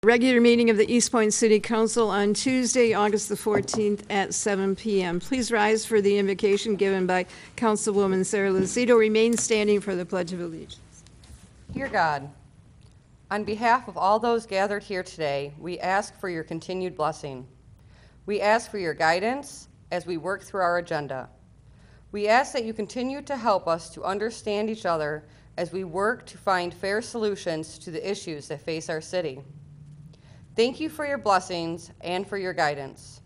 Regular meeting of the Eastpointe City Council on Tuesday, August the 14th at 7 p.m. Please rise for the invocation given by Councilwoman Sarah Lucido. Remain standing for the Pledge of Allegiance. Dear God, on behalf of all those gathered here today, we ask for your continued blessing. We ask for your guidance as we work through our agenda. We ask that you continue to help us to understand each other as we work to find fair solutions to the issues that face our city. Thank you for your blessings and for your guidance.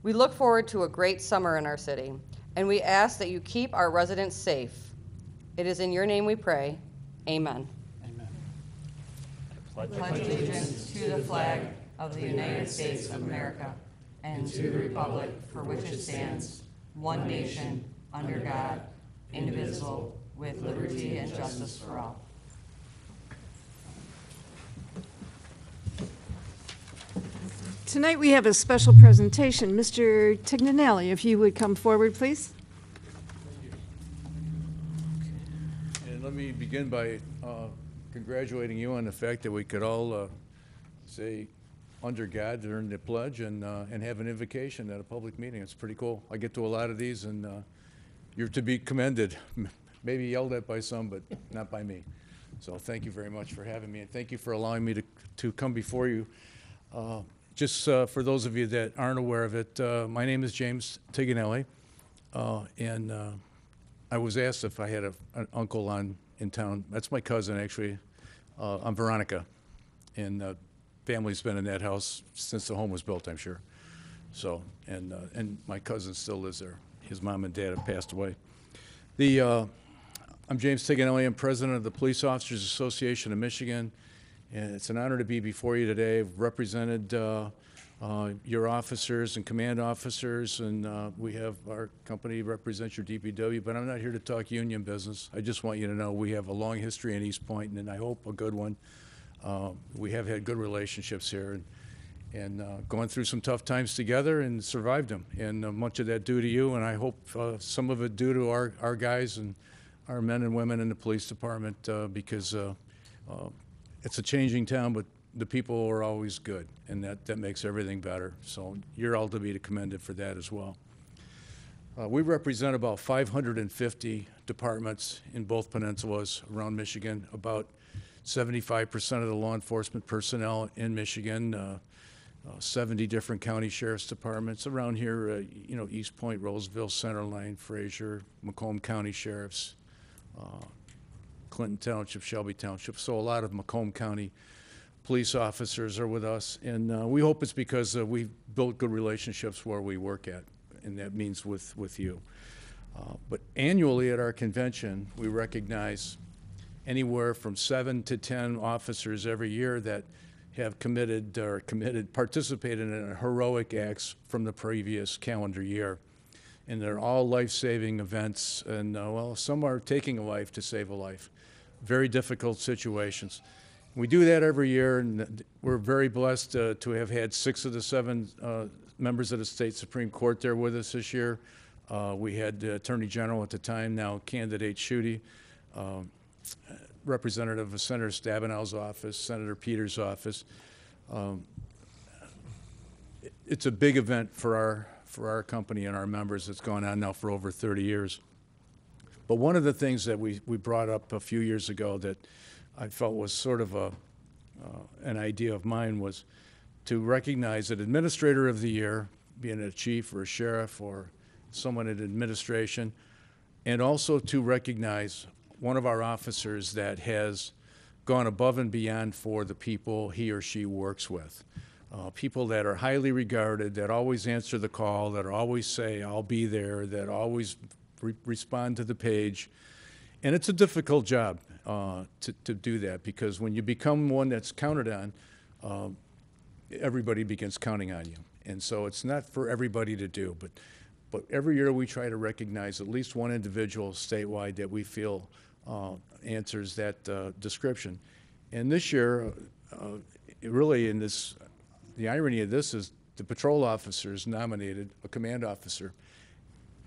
We look forward to a great summer in our city, and we ask that you keep our residents safe. It is in your name we pray. Amen. Amen. I pledge allegiance to the flag of the United States of America and to the republic for which it stands, one nation, under God, indivisible, with liberty and justice for all. Tonight we have a special presentation. Mr. Tignanelli, if you would come forward, please. And let me begin by congratulating you on the fact that we could all say under God during the pledge and have an invocation at a public meeting. It's pretty cool. I get to a lot of these, and you're to be commended. Maybe yelled at by some, but not by me. So thank you very much for having me, and thank you for allowing me to come before you. Just for those of you that aren't aware of it, my name is James Tignanelli, and I was asked if I had an uncle in town. That's my cousin, actually. I'm Veronica, and family's been in that house since the home was built, I'm sure. So, and my cousin still lives there. His mom and dad have passed away. I'm James Tignanelli. I'm president of the Police Officers Association of Michigan. And it's an honor to be before you today. I've represented your officers and command officers, and we have our company represents your DPW, but I'm not here to talk union business. I just want you to know we have a long history in Eastpointe, and I hope a good one. We have had good relationships here, and going through some tough times together and survived them. And much of that due to you, and I hope some of it due to our guys and our men and women in the police department, because it's a changing town, but the people are always good, and that makes everything better. So you're all to be commended for that as well. We represent about 550 departments in both peninsulas around Michigan, about 75% of the law enforcement personnel in Michigan, 70 different county sheriff's departments around here, Eastpointe, Roseville, Centerline, Fraser, Macomb County sheriffs, Clinton Township, Shelby Township. So a lot of Macomb County police officers are with us, and we hope it's because we've built good relationships where we work at, and that means with you. But annually at our convention, we recognize anywhere from 7 to 10 officers every year that have participated in heroic acts from the previous calendar year. And they're all life-saving events, and some are taking a life to save a life. Very difficult situations. We do that every year, and we're very blessed to have had 6 of the 7 members of the state Supreme Court there with us this year. We had the Attorney General at the time, now candidate Schuette, representative of Senator Stabenow's office, Senator Peters' office. It's a big event for our company and our members. It's gone on now for over 30 years. But one of the things that we brought up a few years ago that I felt was sort of an idea of mine was to recognize an administrator of the year, being a chief or a sheriff or someone in administration, and also to recognize one of our officers that has gone above and beyond for the people he or she works with. People that are highly regarded, that always answer the call, that always say, I'll be there, that always respond to the page. And it's a difficult job to do that, because when you become one that's counted on, everybody begins counting on you. And so it's not for everybody to do, but every year we try to recognize at least one individual statewide that we feel answers that description. And this year, the irony of this is the patrol officers nominated a command officer.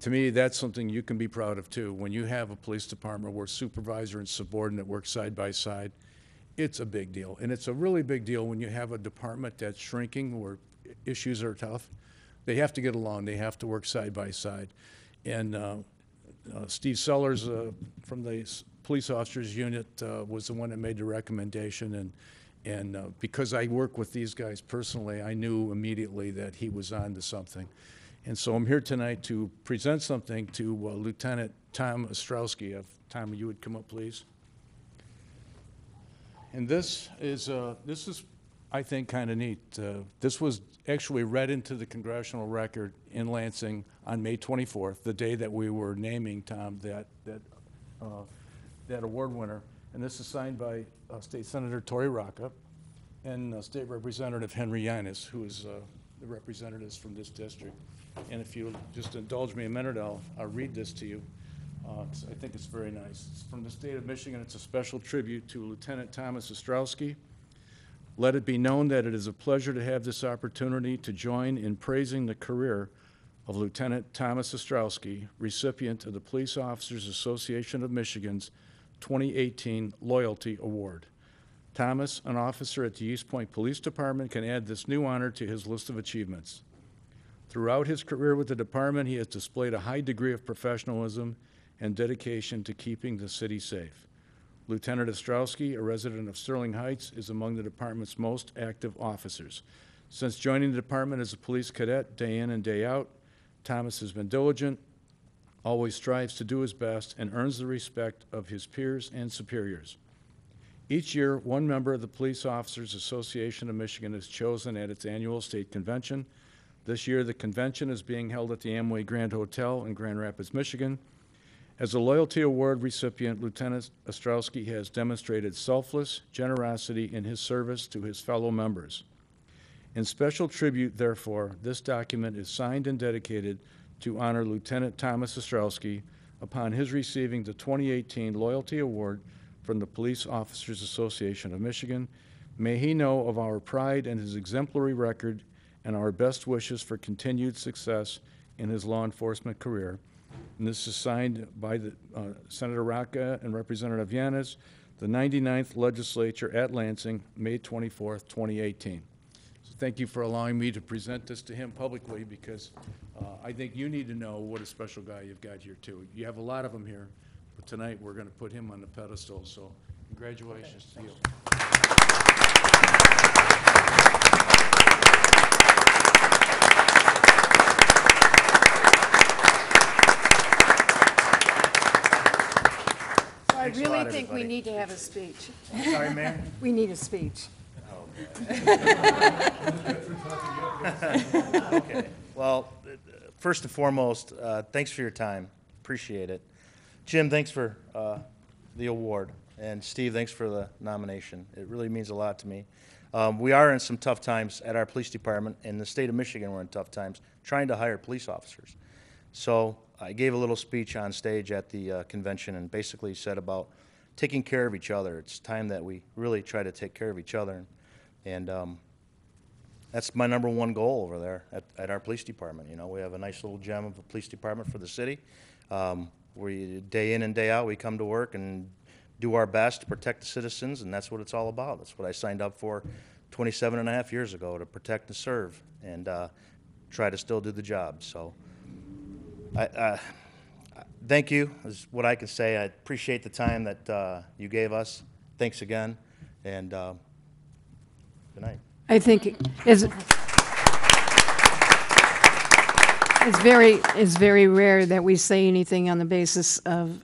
To me, that's something you can be proud of too. When you have a police department where supervisor and subordinate work side by side, It's a big deal, and it's a really big deal when you have a department that's shrinking where issues are tough. They have to get along. They have to work side by side. And Steve Sellers from the police officers unit was the one that made the recommendation, and because I work with these guys personally, I knew immediately that he was on to something. And so I'm here tonight to present something to Lieutenant Tom Ostrowski. If Tom, you would come up, please. And this is, I think, kind of neat. This was actually read into the congressional record in Lansing on May 24th, the day that we were naming Tom that award winner. And this is signed by State Senator Tori Rocca and State Representative Henry Yanis, who is the representatives from this district. And if you'll just indulge me a minute, I'll read this to you. I think it's very nice. It's from the state of Michigan. It's a special tribute to Lieutenant Thomas Ostrowski. Let it be known that it is a pleasure to have this opportunity to join in praising the career of Lieutenant Thomas Ostrowski, recipient of the Police Officers Association of Michigan's 2018 Loyalty Award. Thomas, an officer at the Eastpointe Police Department, can add this new honor to his list of achievements. Throughout his career with the department, he has displayed a high degree of professionalism and dedication to keeping the city safe. Lieutenant Ostrowski, a resident of Sterling Heights, is among the department's most active officers. Since joining the department as a police cadet day in and day out, Thomas has been diligent, always strives to do his best, and earns the respect of his peers and superiors. Each year, one member of the Police Officers Association of Michigan is chosen at its annual state convention. This year, the convention is being held at the Amway Grand Hotel in Grand Rapids, Michigan. As a Loyalty Award recipient, Lieutenant Ostrowski has demonstrated selfless generosity in his service to his fellow members. In special tribute, therefore, this document is signed and dedicated to honor Lieutenant Thomas Ostrowski upon his receiving the 2018 Loyalty Award from the Police Officers Association of Michigan. May he know of our pride in his exemplary record and our best wishes for continued success in his law enforcement career. And this is signed by Senator Rocca and Representative Yanis, the 99th Legislature at Lansing, May 24th, 2018. So thank you for allowing me to present this to him publicly, because I think you need to know what a special guy you've got here too. You have a lot of them here, but tonight we're going to put him on the pedestal. So congratulations to you. I really think we need to have a speech. Sorry, Mayor? We need a speech. Okay. Well, first and foremost, thanks for your time. Appreciate it. Jim, thanks for the award. And Steve, thanks for the nomination. It really means a lot to me. We are in some tough times at our police department. In the state of Michigan, we're in tough times trying to hire police officers. So I gave a little speech on stage at the convention and basically said about taking care of each other. It's time that we really try to take care of each other. And that's my number one goal over there at our police department. You know, we have a nice little gem of a police department for the city. We, day in and day out, we come to work and do our best to protect the citizens, and that's what it's all about. That's what I signed up for 27 and a half years ago, to protect and serve, and try to still do the job. So thank you is what I can say. I appreciate the time that you gave us. Thanks again, and good night. I think it's very rare that we say anything on the basis of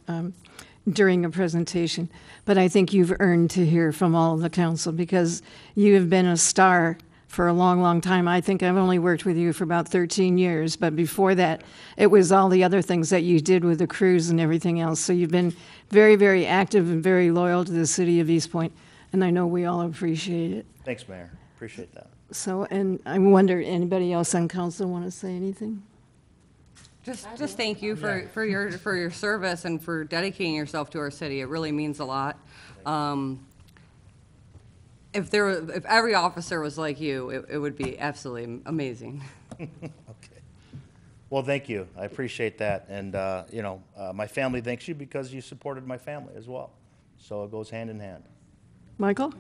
during a presentation, but I think you've earned to hear from all of the council, because you have been a star for a long, long time. I think I've only worked with you for about 13 years, but before that, it was all the other things that you did with the crews and everything else. So you've been very, very active and very loyal to the city of Eastpointe, and I know we all appreciate it. Thanks, Mayor. Appreciate that. So, and I wonder, anybody else on council want to say anything? Just thank you for your service and for dedicating yourself to our city. It really means a lot. If every officer was like you, it would be absolutely amazing. Okay. Well, thank you. I appreciate that. And, you know, my family thanks you because you supported my family as well. So it goes hand in hand. Michael,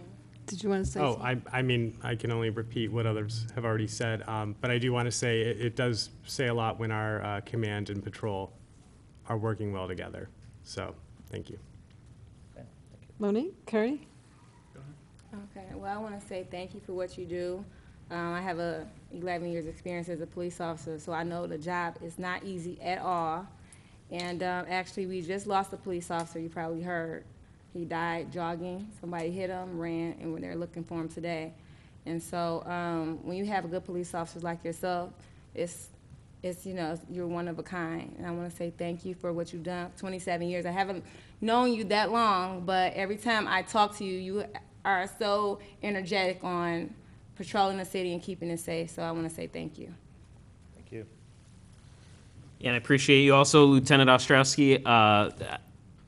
did you want to say Oh, something? I mean, I can only repeat what others have already said, but I do want to say it does say a lot when our command and patrol are working well together. So, thank you. Monique, Carrie? Okay, well, I want to say thank you for what you do. I have 11 years experience as a police officer, so I know the job is not easy at all. And actually, we just lost a police officer, you probably heard. He died jogging, somebody hit him, ran, and they're looking for him today. And so when you have good police officers like yourself, it's you're one of a kind. And I want to say thank you for what you've done. 27 years. I haven't known you that long, but every time I talk to you, you are so energetic on patrolling the city and keeping it safe. So I want to say thank you. Thank you. And I appreciate you also, Lieutenant Ostrowski.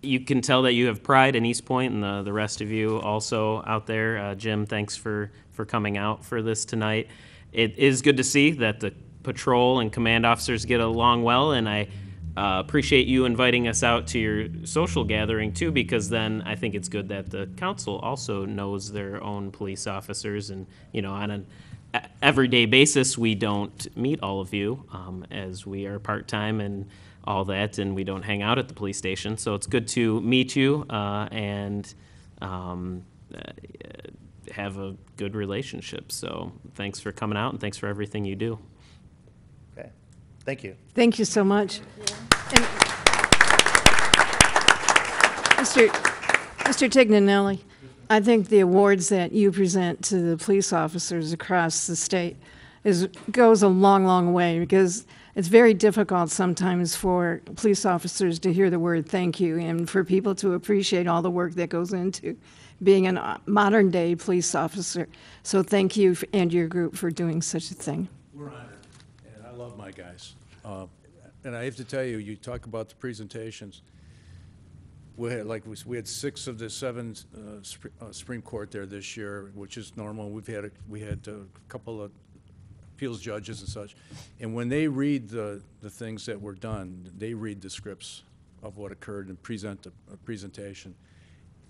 You can tell that you have pride in Eastpointe, and the rest of you also out there. Jim, thanks for coming out for this tonight. It is good to see that the patrol and command officers get along well, and I appreciate you inviting us out to your social gathering too, because then I think it's good that the council also knows their own police officers, and on an everyday basis we don't meet all of you as we are part-time and all that, and we don't hang out at the police station, so it's good to meet you and have a good relationship. So thanks for coming out, and thanks for everything you do. Okay. Thank you. Thank you so much. And Mr. Tignanelli, I think the awards that you present to the police officers across the state goes a long, long way, because it's very difficult sometimes for police officers to hear the word thank you, and for people to appreciate all the work that goes into being a modern-day police officer. So thank you and your group for doing such a thing. We're honored, and I love my guys. And I have to tell you, you talk about the presentations. We had 6 of the 7 Supreme Court there this year, which is normal. We had a couple of appeals judges and such, and when they read the things that were done, they read the scripts of what occurred and present a presentation.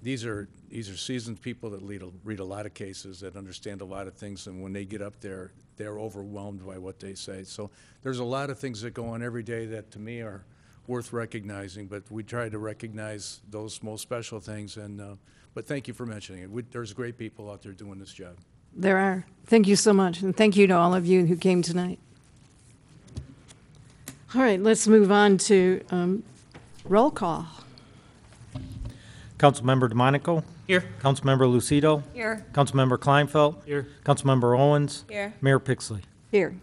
These are seasoned people that read a lot of cases, that understand a lot of things, and when they get up there, they're overwhelmed by what they say. So there's a lot of things that go on every day that, to me, are worth recognizing, but we try to recognize those most special things. And but thank you for mentioning it. There's great people out there doing this job. There are. Thank you so much, and thank you to all of you who came tonight. All right, let's move on to roll call. Councilmember DeMonico. Here. Councilmember Lucido. Here. Councilmember Kleinfeld. Here. Councilmember Owens. Here. Mayor Pixley. Here.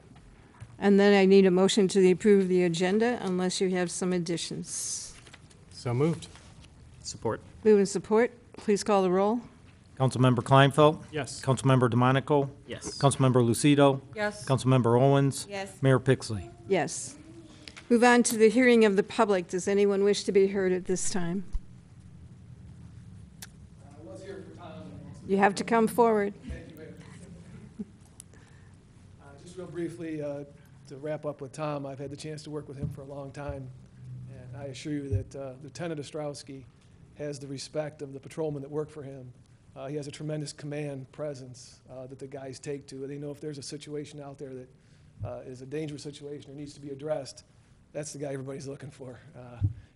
And then I need a motion to approve the agenda unless you have some additions. So moved. Support. Move and support. Please call the roll. Councilmember Kleinfeld. Yes. Councilmember DeMonico. Yes. Councilmember Lucido. Yes. Councilmember Owens. Yes. Mayor Pixley. Yes. Move on to the hearing of the public. Does anyone wish to be heard at this time? You have to come forward. Thank you, Mayor. Just real briefly, to wrap up with Tom, I've had the chance to work with him for a long time, and I assure you that Lieutenant Ostrowski has the respect of the patrolmen that work for him. He has a tremendous command presence that the guys take to. They know if there's a situation out there that is a dangerous situation or needs to be addressed, that's the guy everybody's looking for.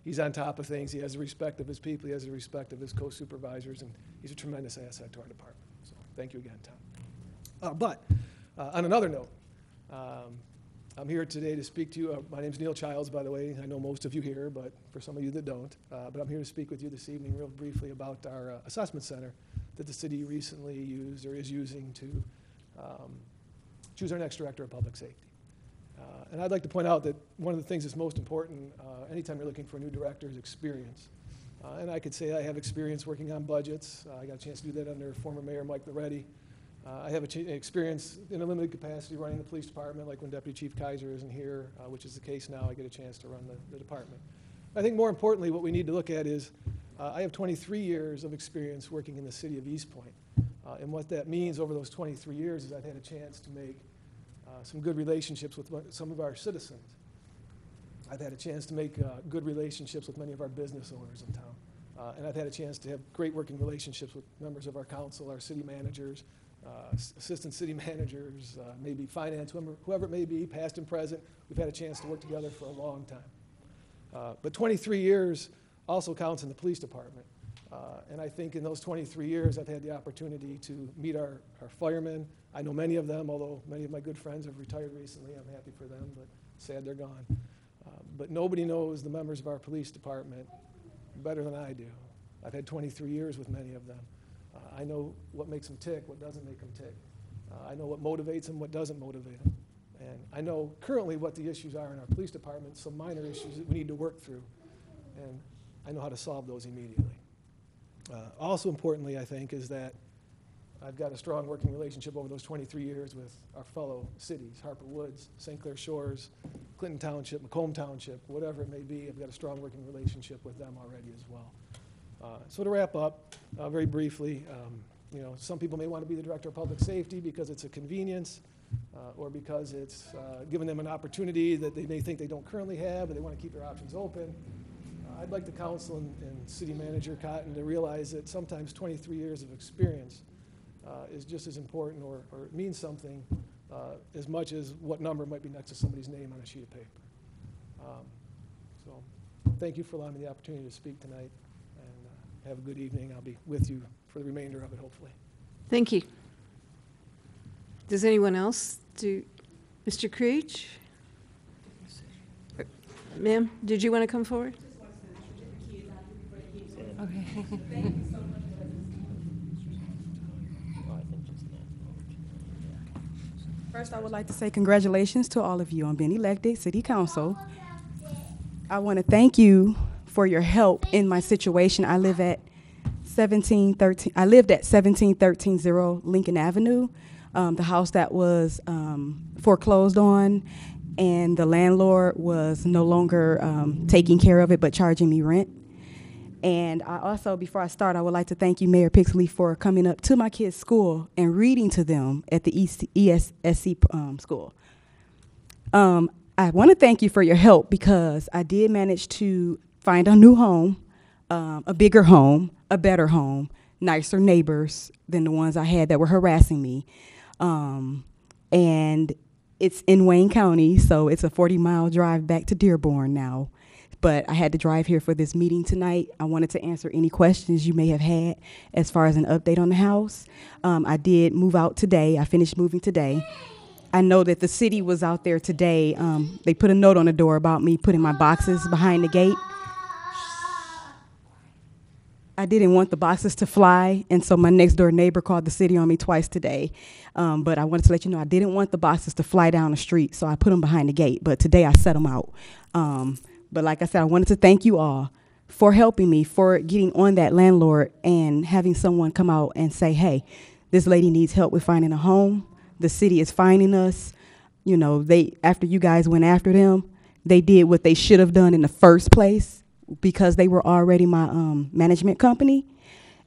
He's on top of things. He has the respect of his people. He has the respect of his co-supervisors, and he's a tremendous asset to our department. So thank you again, Tom. But on another note, I'm here today to speak to you. My name's Neil Childs, by the way. I know most of you here, but for some of you that don't. But I'm here to speak with you this evening real briefly about our assessment center that the city recently used or is using to choose our next director of public safety. And I'd like to point out that one of the things that's most important anytime you're looking for a new director is experience. And I could say I have experience working on budgets. I got a chance to do that under former Mayor Mike Loretti. I have experience in a limited capacity running the police department, like when Deputy Chief Kaiser isn't here, which is the case now. I get a chance to run the department. I think more importantly, what we need to look at is I have 23 years of experience working in the city of Eastpointe. And what that means over those 23 years is I've had a chance to make some good relationships with some of our citizens. I've had a chance to make good relationships with many of our business owners in town. And I've had a chance to have great working relationships with members of our council, our city managers, assistant city managers, maybe finance, whoever it may be, past and present. We've had a chance to work together for a long time. But 23 years also counts in the police department. And I think in those 23 years, I've had the opportunity to meet our firemen. I know many of them, although many of my good friends have retired recently. I'm happy for them, but sad they're gone. But nobody knows the members of our police department better than I do. I've had 23 years with many of them. I know what makes them tick, what doesn't make them tick. I know what motivates them, what doesn't motivate them. And I know currently what the issues are in our police department, some minor issues that we need to work through. And I know how to solve those immediately. Also importantly, I think, is that I've got a strong working relationship over those 23 years with our fellow cities, Harper Woods, St. Clair Shores, Clinton Township, Macomb Township, whatever it may be. I've got a strong working relationship with them already as well. So to wrap up, very briefly, you know, some people may want to be the Director of Public Safety because it's a convenience or because it's giving them an opportunity that they may think they don't currently have, but they want to keep their options open. I'd like the council and City Manager Cotton to realize that sometimes 23 years of experience is just as important or means something as much as what number might be next to somebody's name on a sheet of paper. So thank you for allowing me the opportunity to speak tonight, and have a good evening. I'll be with you for the remainder of it, hopefully. Thank you. Does anyone else Mr. Creech? Ma'am, did you want to come forward? First, I would like to say congratulations to all of you on being elected City Council. I want to thank you for your help in my situation. I lived at 1713 Lincoln Avenue, the house that was foreclosed on, and the landlord was no longer taking care of it but charging me rent. And I also, before I start, I would like to thank you, Mayor Pixley, for coming up to my kids' school and reading to them at the ESSC school. I want to thank you for your help because I did manage to find a new home, a bigger home, a better home, nicer neighbors than the ones I had that were harassing me. And it's in Wayne County, so it's a 40-mile drive back to Dearborn now. But I had to drive here for this meeting tonight. I wanted to answer any questions you may have had as far as an update on the house. I did move out today. I finished moving today. I know that the city was out there today. They put a note on the door about me putting my boxes behind the gate. I didn't want the boxes to fly, and so my next door neighbor called the city on me twice today. But I wanted to let you know I didn't want the boxes to fly down the street, so I put them behind the gate. But today I set them out. But like I said, I wanted to thank you all for helping me, for getting on that landlord and having someone come out and say, hey, this lady needs help with finding a home. The city is finding us. You know, after you guys went after them, they did what they should have done in the first place because they were already my management company,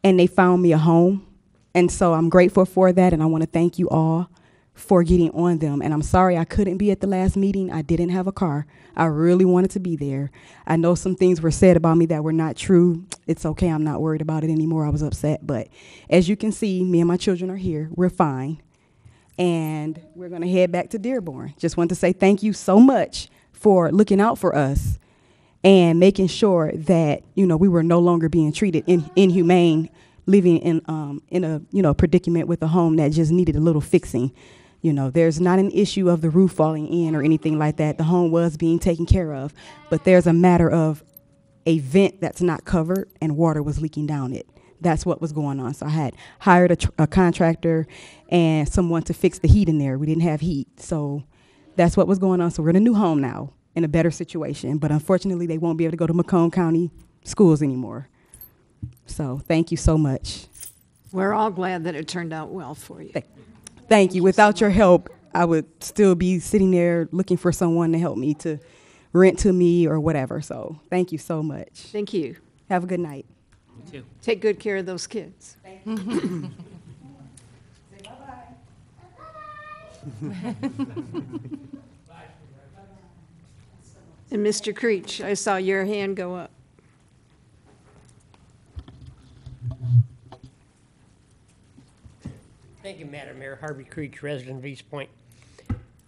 and they found me a home. And so I'm grateful for that, and I want to thank you all for getting on them. And I'm sorry I couldn't be at the last meeting. I didn't have a car. I really wanted to be there. I know some things were said about me that were not true. It's okay. I'm not worried about it anymore. I was upset. But as you can see, me and my children are here. We're fine. And we're going to head back to Dearborn. Just want to say thank you so much for looking out for us and making sure that, you know, we were no longer being treated inhumane, living in a, you know, predicament with a home that just needed a little fixing. You know, there's not an issue of the roof falling in or anything like that. The home was being taken care of, but there's a matter of a vent that's not covered and water was leaking down it. That's what was going on. So I had hired a contractor and someone to fix the heat in there. We didn't have heat. So that's what was going on. So we're in a new home now in a better situation. But unfortunately, they won't be able to go to Macomb County schools anymore. So thank you so much. We're all glad that it turned out well for you. Thank you. Without your help, I would still be sitting there looking for someone to help me to rent to me or whatever. So thank you so much. Thank you. Have a good night. You too. Take good care of those kids. Thank you. Say bye-bye. And Mr. Creech, I saw your hand go up. Madam Mayor. Harvey Creech, resident of Eastpointe.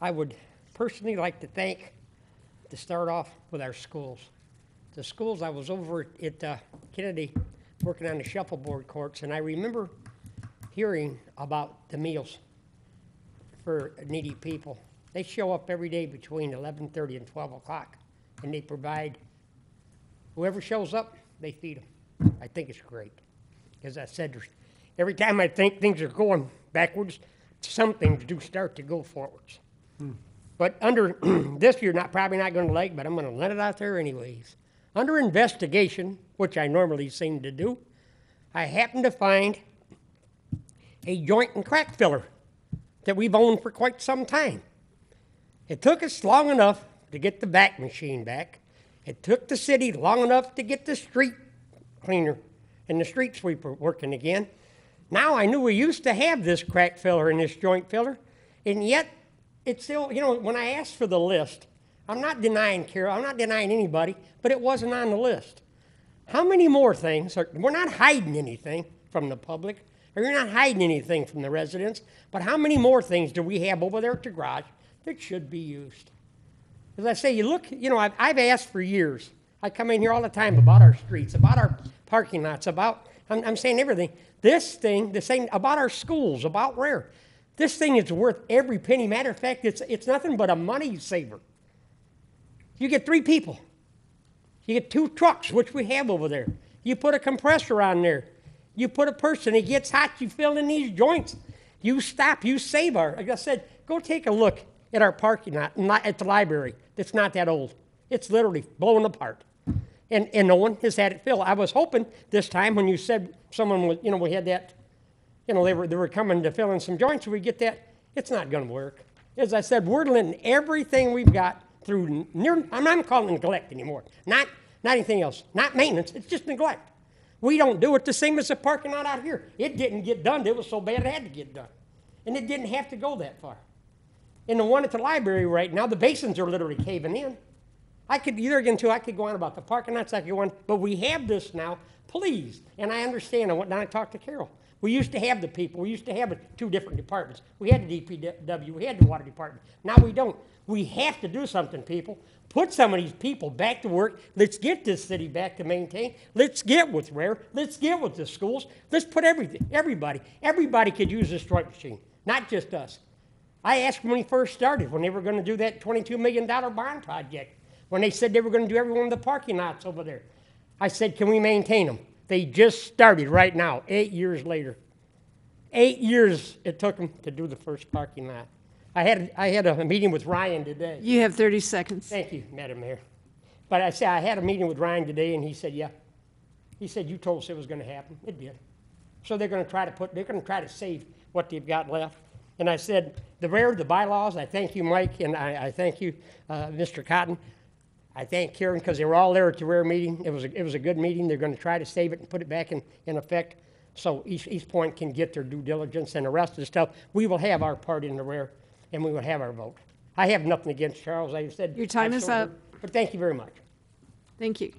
I would personally like to start off with our schools. The schools, I was over at Kennedy working on the shuffleboard courts, and I remember hearing about the meals for needy people. They show up every day between 11:30 and 12 o'clock, and they provide, whoever shows up, they feed them. I think it's great. As I said, every time I think things are going backwards, some things do start to go forwards. But under this, you're probably not going to like, but I'm going to let it out there anyways. Under investigation, which I normally seem to do, I happened to find a joint and crack filler that we've owned for quite some time. It took us long enough to get the vac machine back. It took the city long enough to get the street cleaner and the street sweeper working again. Now I knew we used to have this crack filler and this joint filler, and yet it's still, you know, when I asked for the list, I'm not denying Carol, I'm not denying anybody, but it wasn't on the list. How many more things, we're not hiding anything from the public, or you're not hiding anything from the residents, but how many more things do we have over there at the garage that should be used? As I say, you look, you know, I've asked for years. I come in here all the time about our streets, about our parking lots, about, I'm saying everything. This thing about our schools, about where. This thing is worth every penny. Matter of fact, it's nothing but a money saver. You get 3 people. You get 2 trucks, which we have over there. You put a compressor on there. You put a person, it gets hot, you fill in these joints. You stop, you save our, like I said, go take a look at our parking lot, at the library. It's not that old. It's literally blowing apart. And no one has had it filled. I was hoping this time when you said someone was, you know, we had that, you know, they were coming to fill in some joints, we get that. It's not going to work. As I said, we're letting everything we've got through I'm not calling it neglect anymore. Not anything else. Not maintenance. It's just neglect. We don't do it the same as the parking lot out here. It didn't get done. It was so bad it had to get done. And it didn't have to go that far. In the one at the library right now, the basins are literally caving in. I could go on about the parking lots, I could go on, but we have this now, please. And I understand, I went down and talked to Carol. We used to have the people, we used to have 2 different departments. We had the DPW, we had the water department. Now we don't. We have to do something, people. Put some of these people back to work. Let's get this city back to maintain. Let's get with Rare. Let's get with the schools. Let's put everybody could use this strike machine, not just us. I asked when we first started, when they were going to do that $22 million bond project, when they said they were going to do every one of the parking lots over there. I said, can we maintain them? They just started right now, 8 years later. 8 years it took them to do the first parking lot. I had a meeting with Ryan today. You have 30 seconds. Thank you, Madam Mayor. But I said, I had a meeting with Ryan today, and he said, yeah. He said, you told us it was going to happen. It did. So they're going to try to save what they've got left. And I said, the bylaws, I thank you, Mike, and I thank you, Mr. Cotton. I thank Karen, because they were all there at the Rare meeting. It was a good meeting. They're going to try to save it and put it back in effect so Eastpointe can get their due diligence and the rest of the stuff. We will have our part in the Rare, and we will have our vote. I have nothing against Charles. I said your time is up. But thank you very much. Thank you.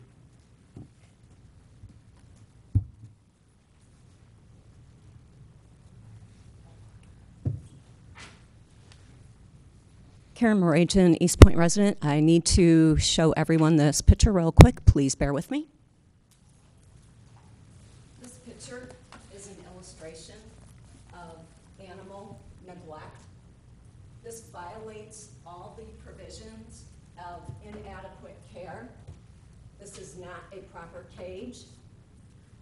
Karen Morajan, Eastpointe resident. I need to show everyone this picture real quick. Please bear with me. This picture is an illustration of animal neglect. This violates all the provisions of inadequate care. This is not a proper cage.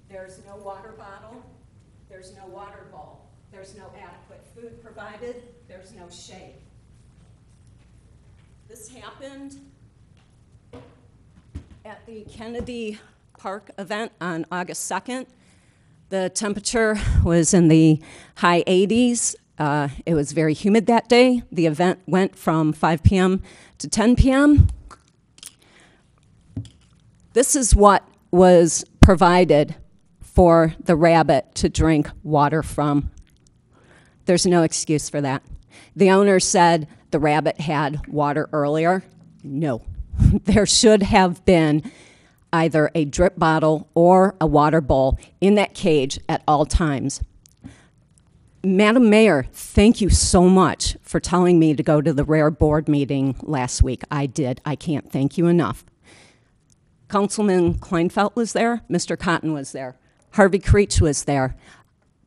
There's no water bottle. There's no water bowl. There's no adequate food provided. There's no shade. This happened at the Kennedy Park event on August 2nd. The temperature was in the high 80s. It was very humid that day. The event went from 5 p.m. to 10 p.m. This is what was provided for the rabbit to drink water from. There's no excuse for that. The owner said the rabbit had water earlier. No. There should have been either a drip bottle or a water bowl in that cage at all times. Madam Mayor, thank you so much for telling me to go to the rare board meeting last week. I did. I can't thank you enough. Councilman Kleinfeld was there. Mr. Cotton was there. Harvey Creech was there.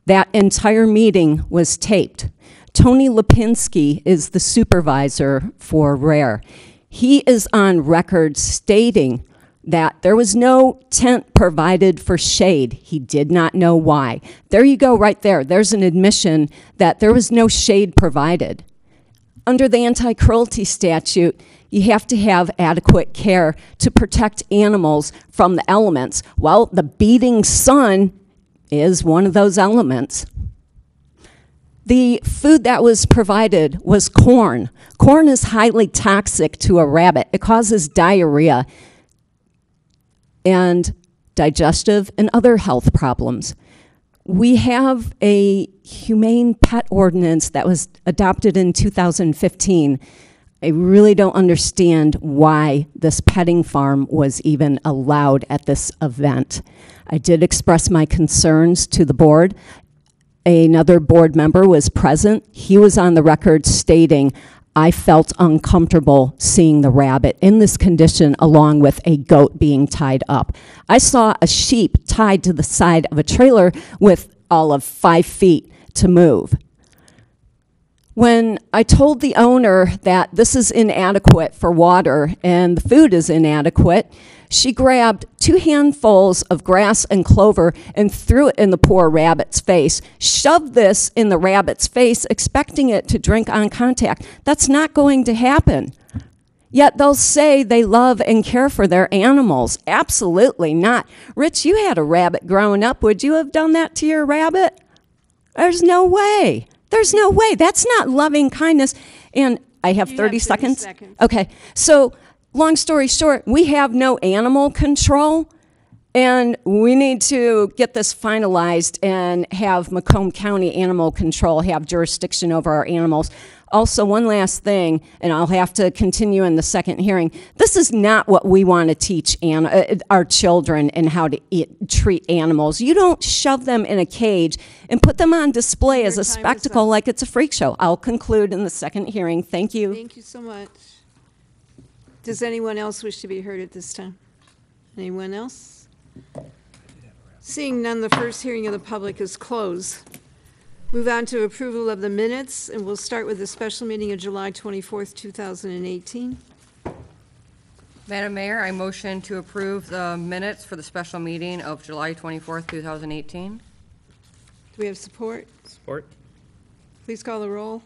That entire meeting was taped. Tony Lipinski is the supervisor for Rare. He is on record stating that there was no tent provided for shade. He did not know why. There you go, right there. There's an admission that there was no shade provided. Under the anti-cruelty statute, you have to have adequate care to protect animals from the elements. Well, the beating sun is one of those elements. The food that was provided was corn. Corn is highly toxic to a rabbit. It causes diarrhea and digestive and other health problems. We have a humane pet ordinance that was adopted in 2015. I really don't understand why this petting farm was even allowed at this event. I did express my concerns to the board. Another board member was present. He was on the record stating, I felt uncomfortable seeing the rabbit in this condition along with a goat being tied up. I saw a sheep tied to the side of a trailer with all of 5 feet to move. When I told the owner that this is inadequate for water and the food is inadequate, she grabbed 2 handfuls of grass and clover and threw it in the poor rabbit's face, shoved this in the rabbit's face, expecting it to drink on contact. That's not going to happen. Yet they'll say they love and care for their animals. Absolutely not. Rich, you had a rabbit growing up. Would you have done that to your rabbit? There's no way. There's no way. That's not loving kindness. And I have 30 seconds. Okay. So long story short, we have no animal control, and we need to get this finalized and have Macomb County Animal Control have jurisdiction over our animals. Also, one last thing, and I'll have to continue in the second hearing. This is not what we want to teach our children and how to treat animals. You don't shove them in a cage and put them on display as a spectacle like it's a freak show. I'll conclude in the second hearing. Thank you. Thank you so much. Does anyone else wish to be heard at this time? Anyone else? Seeing none, the first hearing of the public is closed. Move on to approval of the minutes, and we'll start with the special meeting of July 24th, 2018. Madam Mayor, I motion to approve the minutes for the special meeting of July 24th, 2018. Do we have support? Support. Please call the roll.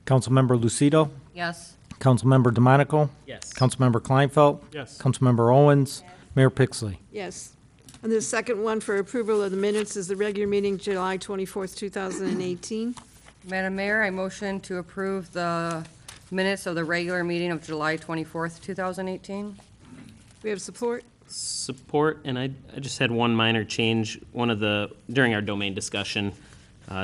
Councilmember Lucido? Yes. Councilmember DeMonico? Yes. Councilmember Kleinfeld? Yes. Councilmember Owens? Mayor Pixley? Yes. And the second one for approval of the minutes is the regular meeting, July 24th, 2018. Madam Mayor, I motion to approve the minutes of the regular meeting of July 24th, 2018. We have support? Support, and I just had one minor change. During our domain discussion,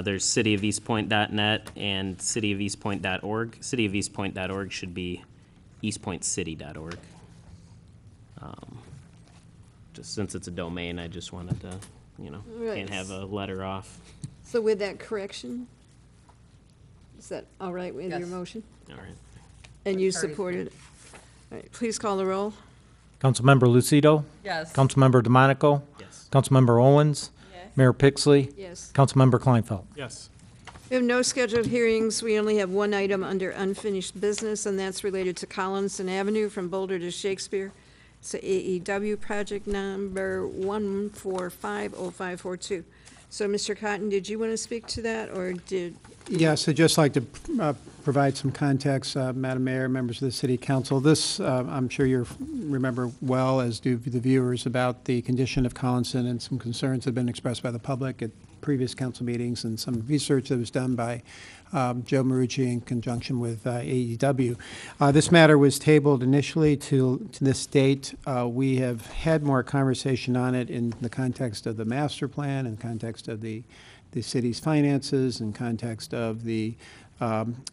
there's cityofelastpointe.net and cityofelastpointe.org. Cityofelastpointe.org should be eastpointcity.org. Just since it's a domain, I just wanted to, Right. can't have a letter off. So with that correction, is that all right with your Yes. motion? All right. And you supported it? All right, please call the roll. Councilmember Lucido? Yes. Councilmember DeMonico? Yes. Councilmember Owens? Mayor Pixley? Yes. Councilmember Kleinfeld? Yes. We have no scheduled hearings. We only have one item under unfinished business, and that's related to Collinson Avenue from Boulder to Shakespeare. It's a AEW project number 1450542. So, Mr. Cotton, did you want to speak to that, or did? Yes, I'd just like to provide some context, Madam Mayor, members of the City Council. This, I'm sure you remember well, as do the viewers, about the condition of Collinson, and some concerns have been expressed by the public at previous council meetings, and some research that was done by Joe Marucci in conjunction with AEW. This matter was tabled initially to this date. We have had more conversation on it in the context of the master plan, in context of the city's finances, in context of the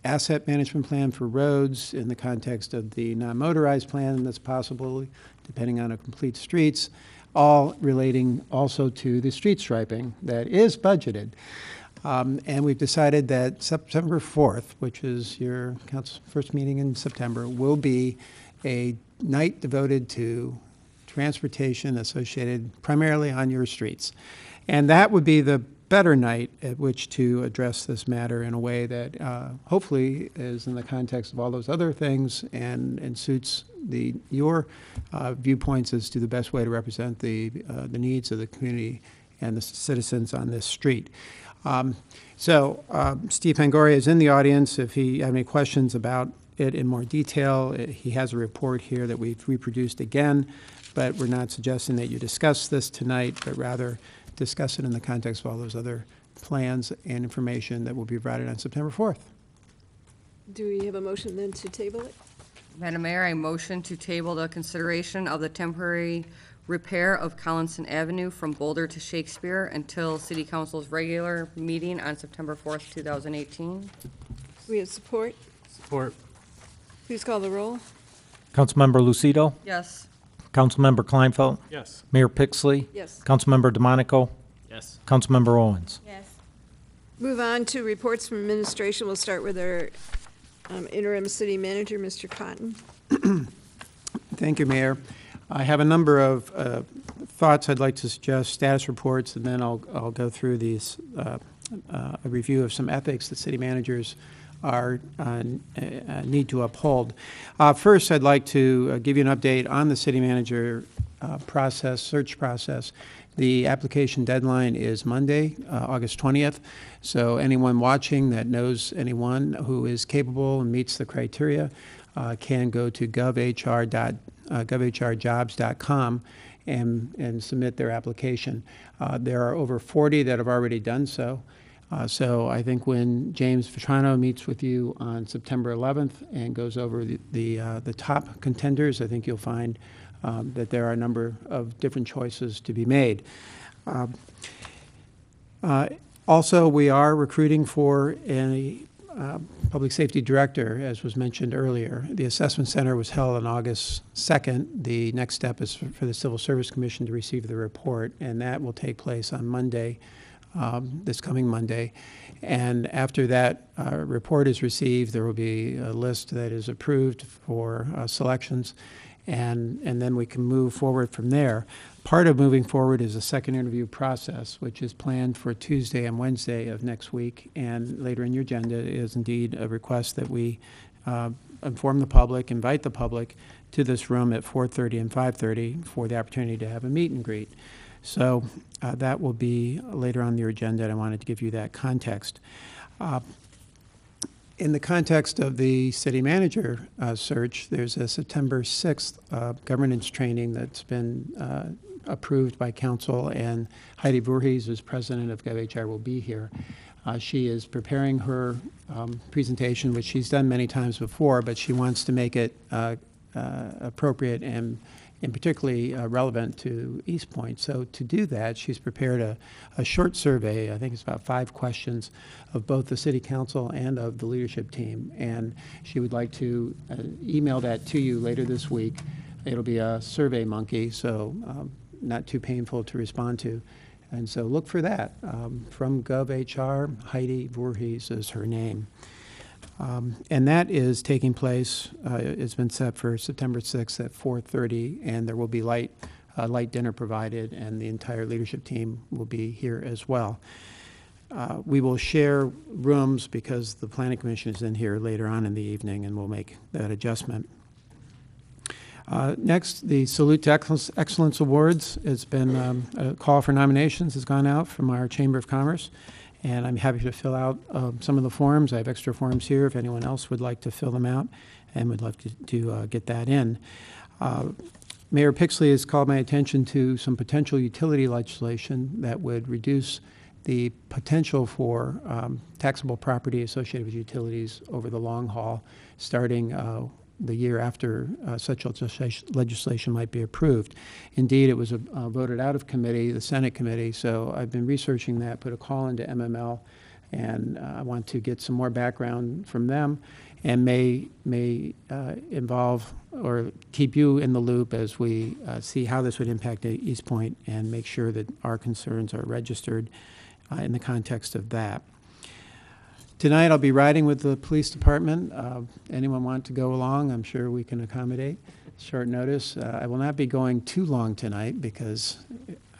asset management plan for roads, in the context of the non-motorized plan that's possible, depending on a complete streets, all relating also to the street striping that is budgeted. And we've decided that September 4th, which is your council's first meeting in September, will be a night devoted to transportation associated primarily on your streets. And that would be the better night at which to address this matter in a way that hopefully is in the context of all those other things and suits your viewpoints as to the best way to represent the needs of the community and the citizens on this street. Steve Pangoria is in the audience. If he has any questions about it in more detail, he has a report here that we've reproduced again, but we're not suggesting that you discuss this tonight, but rather discuss it in the context of all those other plans and information that will be provided on September 4th. Do we have a motion then to table it? Madam Mayor, I motion to table the consideration of the temporary repair of Collinson Avenue from Boulder to Shakespeare until City Council's regular meeting on September 4th, 2018. Do we have support? Support. Please call the roll. Councilmember Lucido, Yes. Councilmember Kleinfeld, Yes. Mayor Pixley, Yes. Councilmember DeMonico, Yes. Councilmember Owens. Yes. Move on to reports from administration. We'll start with our interim city manager, Mr. Cotton. Thank you, Mayor. I have a number of thoughts I'd like to suggest, status reports, and then I'll go through these, a review of some ethics that city managers need to uphold. First, I'd like to give you an update on the city manager search process. The application deadline is Monday, August 20th. So anyone watching that knows anyone who is capable and meets the criteria can go to govhrjobs.com and submit their application. There are over 40 that have already done so. So I think when James Vitrano meets with you on September 11th and goes over the top contenders, I think you'll find that there are a number of different choices to be made. Also, we are recruiting for a public safety director, as was mentioned earlier. The assessment center was held on August 2nd. The next step is for the Civil Service Commission to receive the report, and that will take place on Monday, this coming Monday. And after that report is received, there will be a list that is approved for selections, and then we can move forward from there. Part of moving forward is a second interview process, which is planned for Tuesday and Wednesday of next week. And later in your agenda is indeed a request that we inform the public, invite the public to this room at 4:30 and 5:30 for the opportunity to have a meet and greet. So that will be later on your agenda, and I wanted to give you that context. In the context of the city manager search, there's a September 6th governance training that's been approved by council, and Heidi Voorhees, who's president of GovHR, will be here. She is preparing her presentation, which she's done many times before, but she wants to make it appropriate and particularly relevant to Eastpointe. So to do that, she's prepared a short survey. I think it's about 5 questions of both the city council and of the leadership team. And she would like to email that to you later this week. It'll be a Survey Monkey, so not too painful to respond to. And so look for that. From GovHR, Heidi Voorhees is her name. And that is taking place, it's been set for September 6th at 4:30, and there will be light dinner provided, and the entire leadership team will be here as well. We will share rooms because the Planning Commission is in here later on in the evening, and we'll make that adjustment. Next, the Salute to Excellence Awards. It's been a call for nominations has gone out from our Chamber of Commerce, and I'm happy to fill out some of the forms. I have extra forms here if anyone else would like to fill them out, and would love to get that in. Mayor Pixley has called my attention to some potential utility legislation that would reduce the potential for taxable property associated with utilities over the long haul, starting the year after such legislation might be approved. Indeed, it was voted out of committee, the Senate committee, so I've been researching that, put a call into MML, and I want to get some more background from them, and may involve or keep you in the loop as we see how this would impact Eastpointe and make sure that our concerns are registered in the context of that. Tonight, I'll be riding with the police department. Anyone want to go along? I'm sure we can accommodate short notice. I will not be going too long tonight because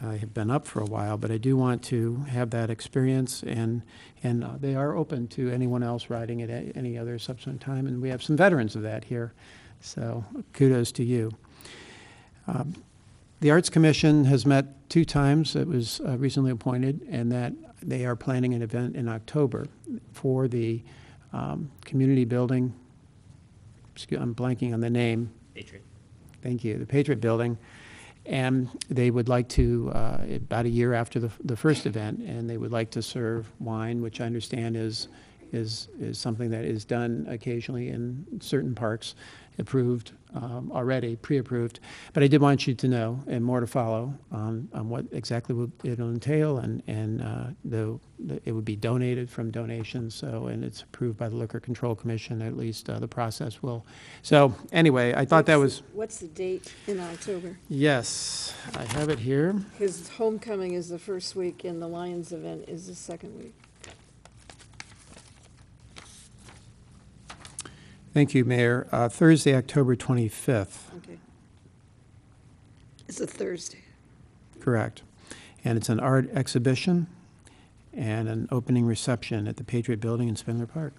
I have been up for a while, but I do want to have that experience, and they are open to anyone else riding at any other subsequent time, and we have some veterans of that here, so kudos to you. The Arts Commission has met 2 times. It was recently appointed, and that they are planning an event in October for the community building. I'm blanking on the name. Patriot. Thank you. The Patriot Building. And they would like to, about a year after the first event, and they would like to serve wine, which I understand is something that is done occasionally in certain parks, approved already, pre-approved. But I did want you to know, and more to follow, on what exactly it'll entail, and it would be donated from donations, so, and it's approved by the Liquor Control Commission, at least the process will. So anyway, I thought that was. What's the date in October? Yes, I have it here. Because homecoming is the first week and the Lions event is the second week. Thank you, Mayor. Thursday, October 25th. Okay. It's a Thursday. Correct. And it's an art exhibition and an opening reception at the Patriot Building in Spindler Park.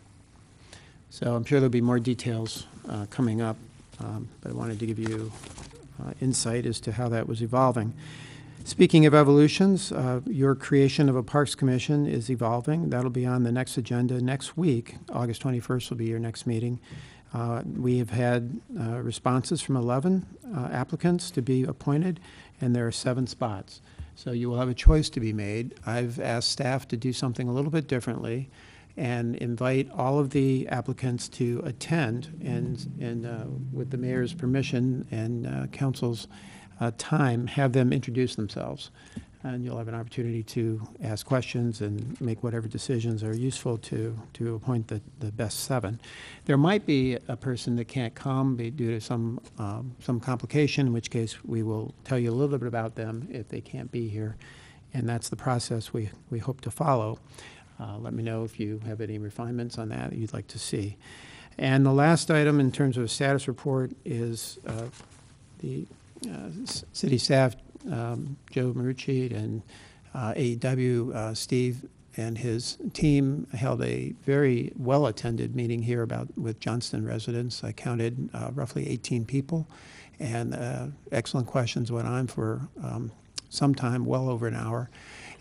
So I'm sure there'll be more details coming up, but I wanted to give you insight as to how that was evolving. Speaking of evolutions, your creation of a Parks Commission is evolving. That'll be on the next agenda next week. August 21st will be your next meeting. We have had responses from 11 applicants to be appointed, and there are 7 spots. So you will have a choice to be made. I've asked staff to do something a little bit differently and invite all of the applicants to attend, and with the mayor's permission and council's time, have them introduce themselves. And you'll have an opportunity to ask questions and make whatever decisions are useful to appoint the best 7. There might be a person that can't come due to some complication, in which case we will tell you a little bit about them if they can't be here. And that's the process we hope to follow. Let me know if you have any refinements on that you'd like to see. And the last item in terms of a status report is the city staff, Joe Marucci and AEW, Steve and his team held a very well-attended meeting here with Johnston residents. I counted roughly 18 people, and excellent questions went on for some time, well over an hour.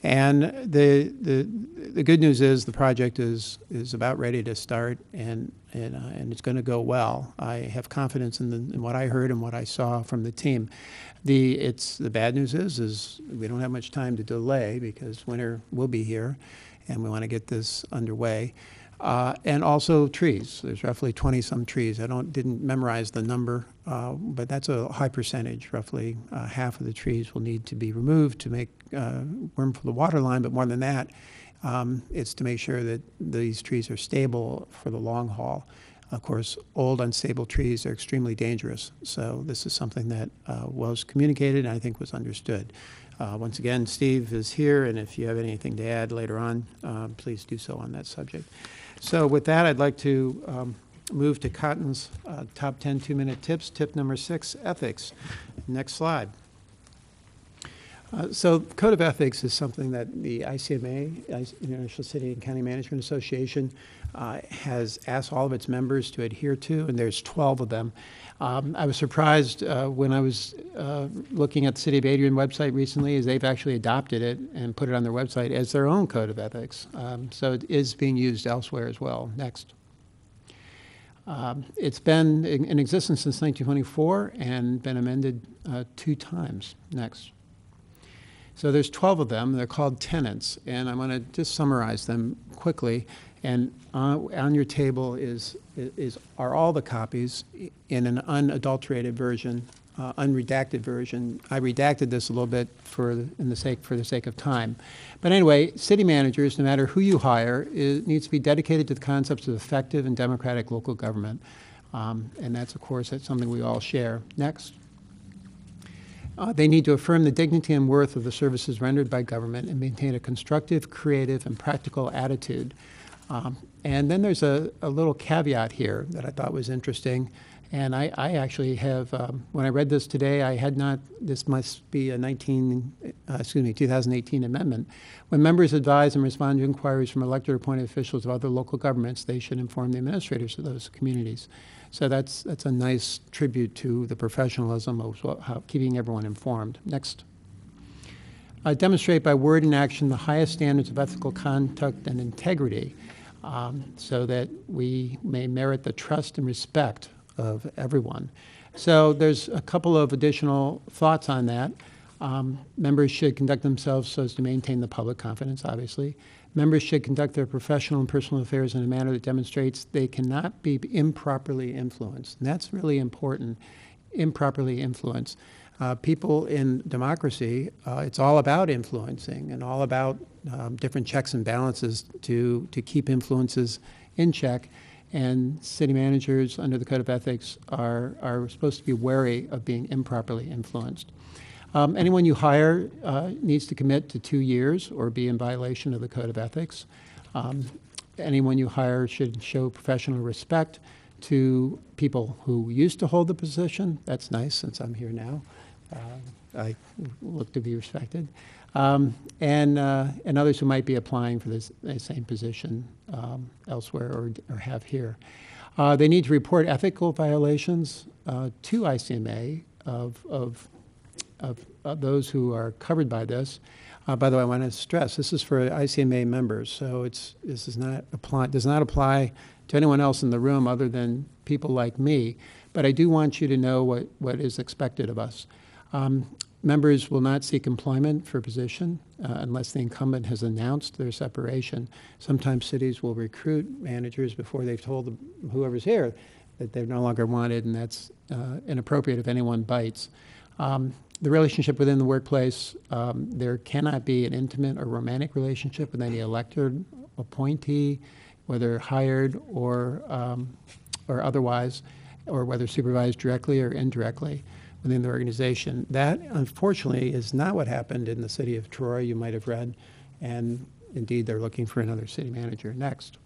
And the good news is the project is about ready to start, and it's going to go well. I have confidence in what I heard and what I saw from the team. The bad news is we don't have much time to delay because winter will be here, and we want to get this underway. And also trees. There's roughly 20-some trees. I didn't memorize the number, but that's a high percentage. Roughly half of the trees will need to be removed to make room for the water line, but more than that, it's to make sure that these trees are stable for the long haul. Of course, old, unstable trees are extremely dangerous, so this is something that was communicated and I think was understood. Once again, Steve is here, and if you have anything to add later on, please do so on that subject. So with that, I'd like to move to Cotton's top 10 2-minute tips. Tip number 6, ethics. Next slide. So Code of Ethics is something that the ICMA, International City and County Management Association, has asked all of its members to adhere to, and there's 12 of them. I was surprised when I was looking at the City of Adrian website recently, as they've actually adopted it and put it on their website as their own Code of Ethics. So it is being used elsewhere as well. Next. It's been in existence since 1924 and been amended 2 times. Next. So there's 12 of them. They're called tenets, and I'm going to just summarize them quickly. And on your table are all the copies in an unadulterated version, unredacted version. I redacted this a little bit for the sake of time. But anyway, city managers, no matter who you hire, needs to be dedicated to the concepts of effective and democratic local government. And that's, of course, that's something we all share. Next. They need to affirm the dignity and worth of the services rendered by government and maintain a constructive, creative, and practical attitude. And then there's a little caveat here that I thought was interesting. And I actually have, when I read this today, I had not, this must be a 2018 amendment. When members advise and respond to inquiries from elected or appointed officials of other local governments, they should inform the administrators of those communities. So that's a nice tribute to the professionalism of keeping everyone informed. Next. Demonstrate by word and action the highest standards of ethical conduct and integrity so that we may merit the trust and respect of everyone. So there's a couple of additional thoughts on that. Members should conduct themselves so as to maintain the public confidence, obviously. Members should conduct their professional and personal affairs in a manner that demonstrates they cannot be improperly influenced. And that's really important, improperly influenced. People in democracy, it's all about influencing and all about different checks and balances to keep influences in check. And city managers under the Code of Ethics are supposed to be wary of being improperly influenced. Anyone you hire needs to commit to 2 years or be in violation of the Code of Ethics. Anyone you hire should show professional respect to people who used to hold the position. That's nice since I'm here now. I look to be respected. And others who might be applying for the same position elsewhere or have here. They need to report ethical violations to ICMA of those who are covered by this. By the way, I want to stress this is for ICMA members, so this does not apply to anyone else in the room other than people like me. But I do want you to know what is expected of us. Members will not seek employment for a position unless the incumbent has announced their separation. Sometimes cities will recruit managers before they've told whoever's here that they're no longer wanted, and that's inappropriate if anyone bites. The relationship within the workplace, there cannot be an intimate or romantic relationship with any elected appointee, whether hired or otherwise, or whether supervised directly or indirectly within the organization. That, unfortunately, is not what happened in the city of Troy, you might have read, and indeed they're looking for another city manager. Next.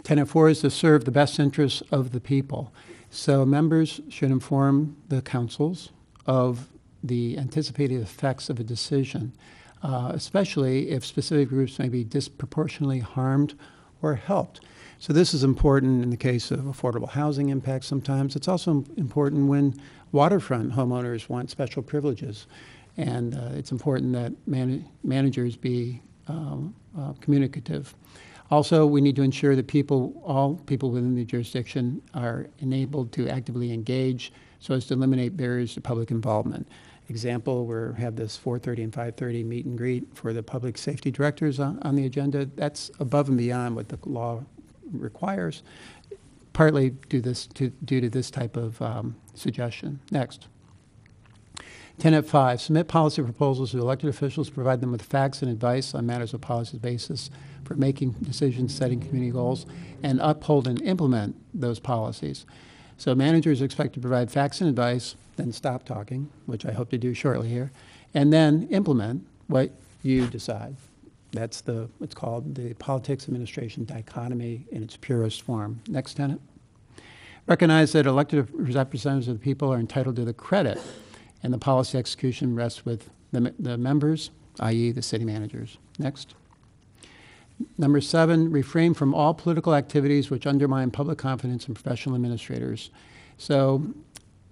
Tenet 4 is to serve the best interests of the people. So members should inform the councils of the anticipated effects of a decision, especially if specific groups may be disproportionately harmed or helped. So this is important in the case of affordable housing impacts sometimes. It's also important when waterfront homeowners want special privileges. And it's important that managers be communicative. Also, we need to ensure that all people within the jurisdiction are enabled to actively engage so as to eliminate barriers to public involvement. Example, we have this 4:30 and 5:30 meet and greet for the public safety directors on the agenda. That's above and beyond what the law requires, partly due to this type of suggestion. Next. Tenet 5, submit policy proposals to elected officials, provide them with facts and advice on matters of policy basis for making decisions, setting community goals, and uphold and implement those policies. So managers are expected to provide facts and advice, then stop talking, which I hope to do shortly here, and then implement what you decide. That's what's called the politics administration dichotomy in its purest form. Next, Tenet. Recognize that elected representatives of the people are entitled to the credit, and the policy execution rests with the members, i.e. the city managers. Next. Number 7, refrain from all political activities which undermine public confidence in professional administrators. So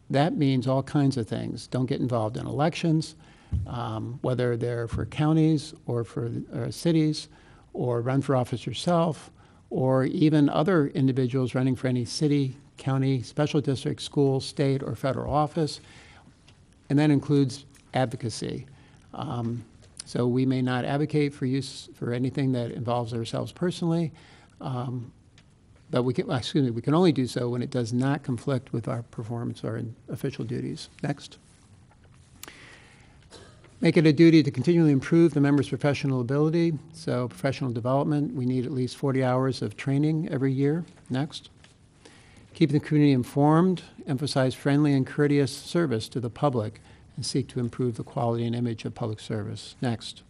that means all kinds of things. Don't get involved in elections, whether they're for counties or for cities, or run for office yourself, or even other individuals running for any city, county, special district, school, state, or federal office. And that includes advocacy. So we may not advocate for anything that involves ourselves personally, but we can only do so when it does not conflict with our performance or official duties. Next. Make it a duty to continually improve the member's professional ability. So professional development, we need at least 40 hours of training every year. Next. Keeping the community informed, emphasize friendly and courteous service to the public, and seek to improve the quality and image of public service. Next.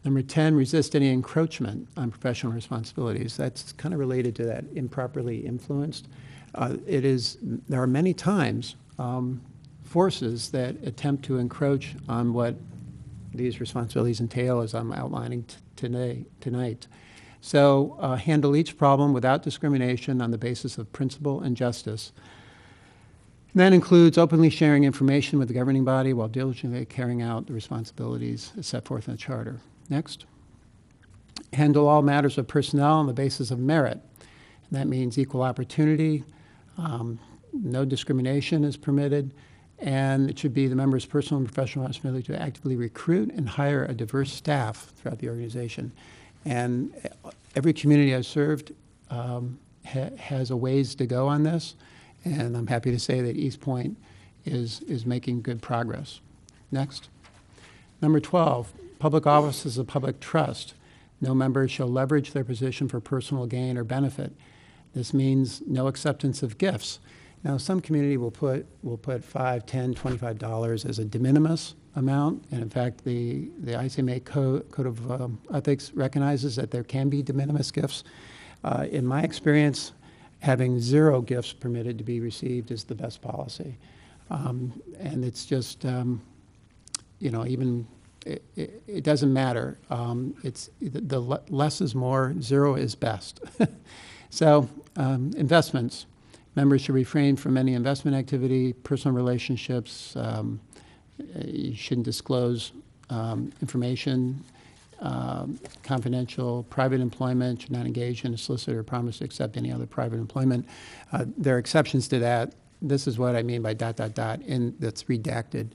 Number 10, resist any encroachment on professional responsibilities. That's kind of related to that improperly influenced. There are many times forces that attempt to encroach on what these responsibilities entail, as I'm outlining tonight. So handle each problem without discrimination on the basis of principle and justice. And that includes openly sharing information with the governing body while diligently carrying out the responsibilities as set forth in the charter. Next. Handle all matters of personnel on the basis of merit. And that means equal opportunity, no discrimination is permitted, and it should be the member's personal and professional responsibility to actively recruit and hire a diverse staff throughout the organization. And every community I've served has a ways to go on this, and I'm happy to say that Eastpointe is making good progress. Next. Number 12, public office is a public trust. No member shall leverage their position for personal gain or benefit. This means no acceptance of gifts. Now, some community will put $5, $10, $25 as a de minimis amount, and in fact, the ICMA Code of Ethics recognizes that there can be de minimis gifts. In my experience, having 0 gifts permitted to be received is the best policy, and it's just even it doesn't matter. It's the less is more. 0 is best. So investments. Members should refrain from any investment activity, personal relationships. You shouldn't disclose information, confidential, private employment. Should not engage in a solicitor or promise to accept any other private employment. There are exceptions to that. This is what I mean by ... and that's redacted.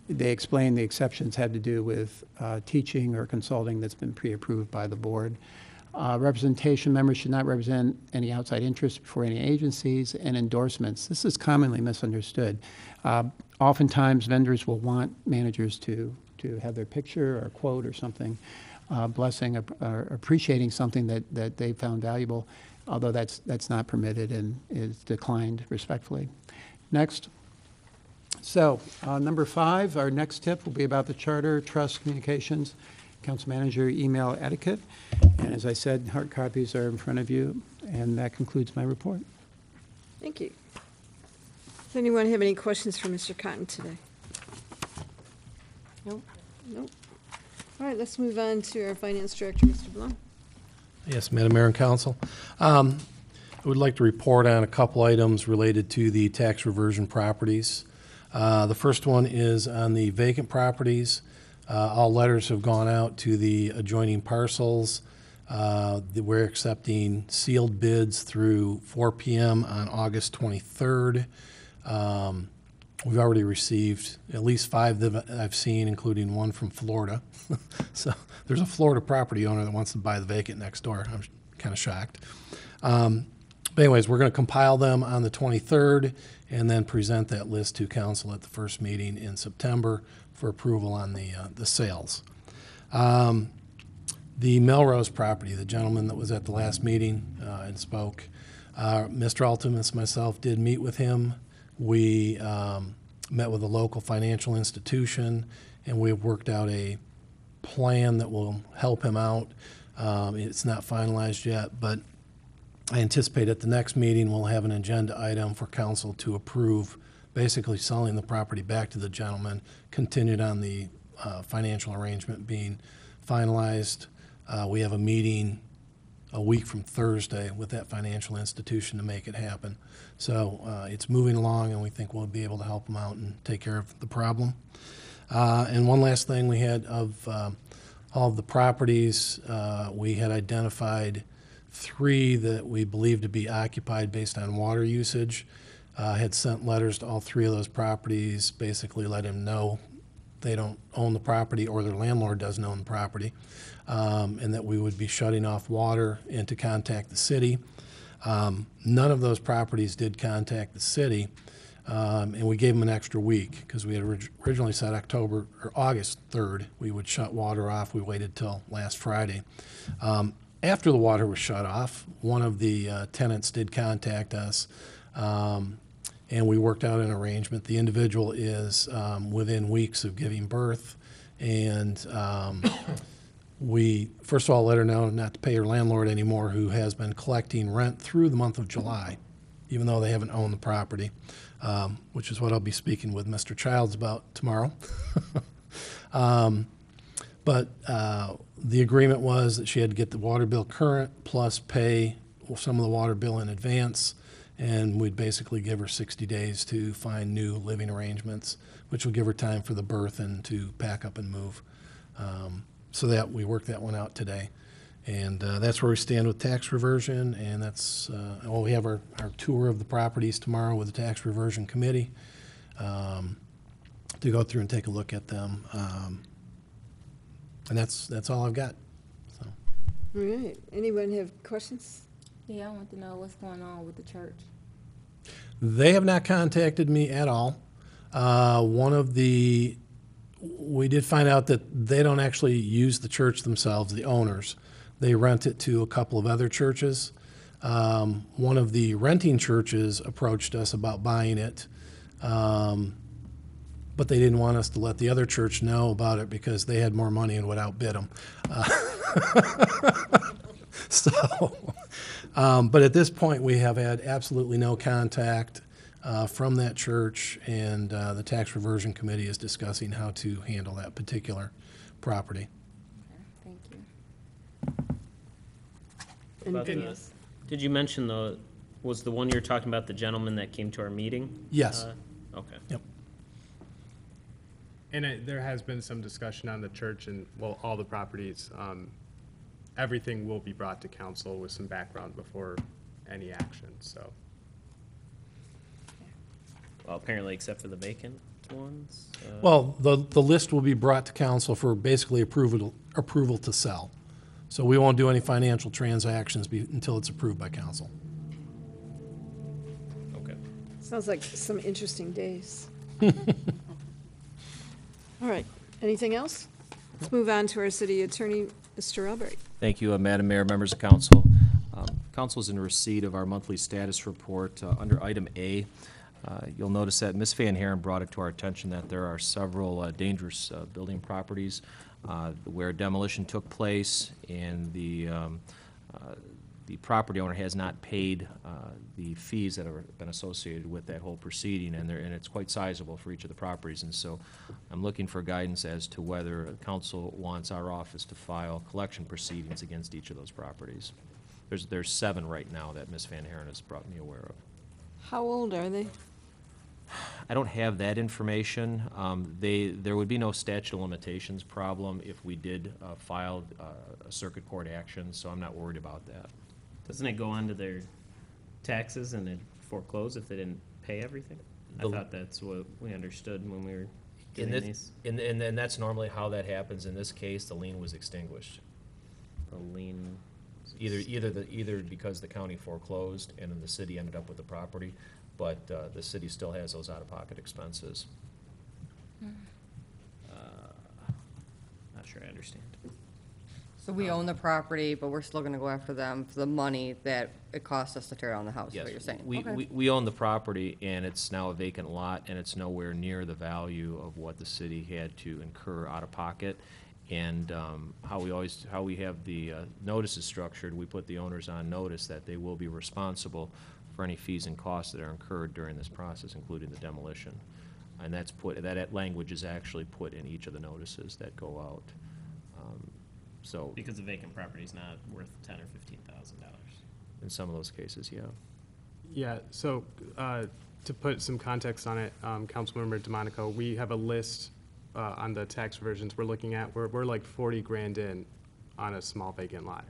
They explain the exceptions had to do with teaching or consulting that's been pre-approved by the board. Representation, members should not represent any outside interests before any agencies, and endorsements. This is commonly misunderstood. Oftentimes, vendors will want managers to have their picture or quote or something, blessing or appreciating something that they found valuable, although that's not permitted and is declined respectfully. Next. So, number 5, our next tip will be about the charter, trust, communications, council manager email etiquette. And as I said, hard copies are in front of you, and that concludes my report. Thank you. Does anyone have any questions for Mr. Cotton today? Nope. Nope. All right, let's move on to our finance director, Mr. Blum. Yes, Madam Mayor and Council. I would like to report on a couple items related to the tax reversion properties. The first one is on the vacant properties. All letters have gone out to the adjoining parcels. We're accepting sealed bids through 4 p.m. on August 23rd. We've already received at least 5 that I've seen, including one from Florida. So there's a Florida property owner that wants to buy the vacant next door. I'm kind of shocked. But anyways, we're going to compile them on the 23rd and then present that list to council at the first meeting in September for approval on the sales. The Melrose property, the gentleman that was at the last meeting and spoke, Mr. Altimus, myself, did meet with him. We met with a local financial institution, and we've worked out a plan that will help him out. It's not finalized yet, but I anticipate at the next meeting we'll have an agenda item for council to approve, basically selling the property back to the gentleman, continued on the financial arrangement being finalized. We have a meeting a week from Thursday with that financial institution to make it happen. So it's moving along, and we think we'll be able to help them out and take care of the problem. And one last thing, we had of all of the properties, we had identified 3 that we believe to be occupied based on water usage. Had sent letters to all 3 of those properties, basically let him know they don't own the property or their landlord doesn't own the property, and that we would be shutting off water and to contact the city. None of those properties did contact the city, and we gave them an extra week because we had originally said August 3rd we would shut water off. We waited till last Friday. after the water was shut off, one of the tenants did contact us, and we worked out an arrangement. The individual is within weeks of giving birth, and we, first of all, let her know not to pay her landlord anymore, who has been collecting rent through the month of July, even though they haven't owned the property, which is what I'll be speaking with Mr. Childs about tomorrow. But the agreement was that she had to get the water bill current plus pay some of the water bill in advance, and we'd basically give her 60 days to find new living arrangements, which will give her time for the birth and to pack up and move. So that we worked that one out today. And that's where we stand with tax reversion, and that's, we have our tour of the properties tomorrow with the tax reversion committee to go through and take a look at them. And that's all I've got. So. All right. Anyone have questions? Yeah, I want to know what's going on with the church. They have not contacted me at all. We did find out that they don't actually use the church themselves, the owners. They rent it to a couple of other churches. One of the renting churches approached us about buying it, but they didn't want us to let the other church know about it because they had more money and would outbid them. But at this point, we have had absolutely no contact from that church, and the tax reversion committee is discussing how to handle that particular property. Okay, thank you. Anything else? Did you mention was the one you were talking about the gentleman that came to our meeting? Yes. Okay. Yep. And there has been some discussion on the church and, well, all the properties. Everything will be brought to council with some background before any action, so. Well, apparently except for the vacant ones. Well, the list will be brought to council for basically approval to sell. So we won't do any financial transactions until it's approved by council. Okay. Sounds like some interesting days. All right. Anything else? Let's move on to our city attorney, Mr. Albright. Thank you, Madam Mayor, members of council. Council is in receipt of our monthly status report. Under item A, you'll notice that Ms. Van Haren brought it to our attention that there are several dangerous building properties where demolition took place, and the property owner has not paid the fees that have been associated with that whole proceeding, and it's quite sizable for each of the properties. And so I'm looking for guidance as to whether council wants our office to file collection proceedings against each of those properties. There's 7 right now that Ms. Van Haren has brought me aware of. How old are they? I don't have that information. There would be no statute of limitations problem if we did file a circuit court action, so I'm not worried about that. Doesn't it go onto their taxes and then foreclose if they didn't pay everything? I thought that's what we understood when we were doing these. And that's normally how that happens. In this case, the lien was extinguished. The lien. Either because the county foreclosed and then the city ended up with the property, but the city still has those out-of-pocket expenses. Not sure I understand. So we own the property, but we're still gonna go after them for the money that it cost us to tear down the house, is Yes, what you're saying? we, Okay. we own the property, and it's now a vacant lot, and it's nowhere near the value of what the city had to incur out of pocket. And how we have the notices structured, we put the owners on notice that they will be responsible for any fees and costs that are incurred during this process, including the demolition. And that language is actually put in each of the notices that go out. So Because the vacant property is not worth $10,000 or $15,000. in some of those cases, yeah. Yeah, so to put some context on it, Councilmember DeMonico, we have a list on the tax reversions we're looking at. We're like 40 grand in on a small vacant lot.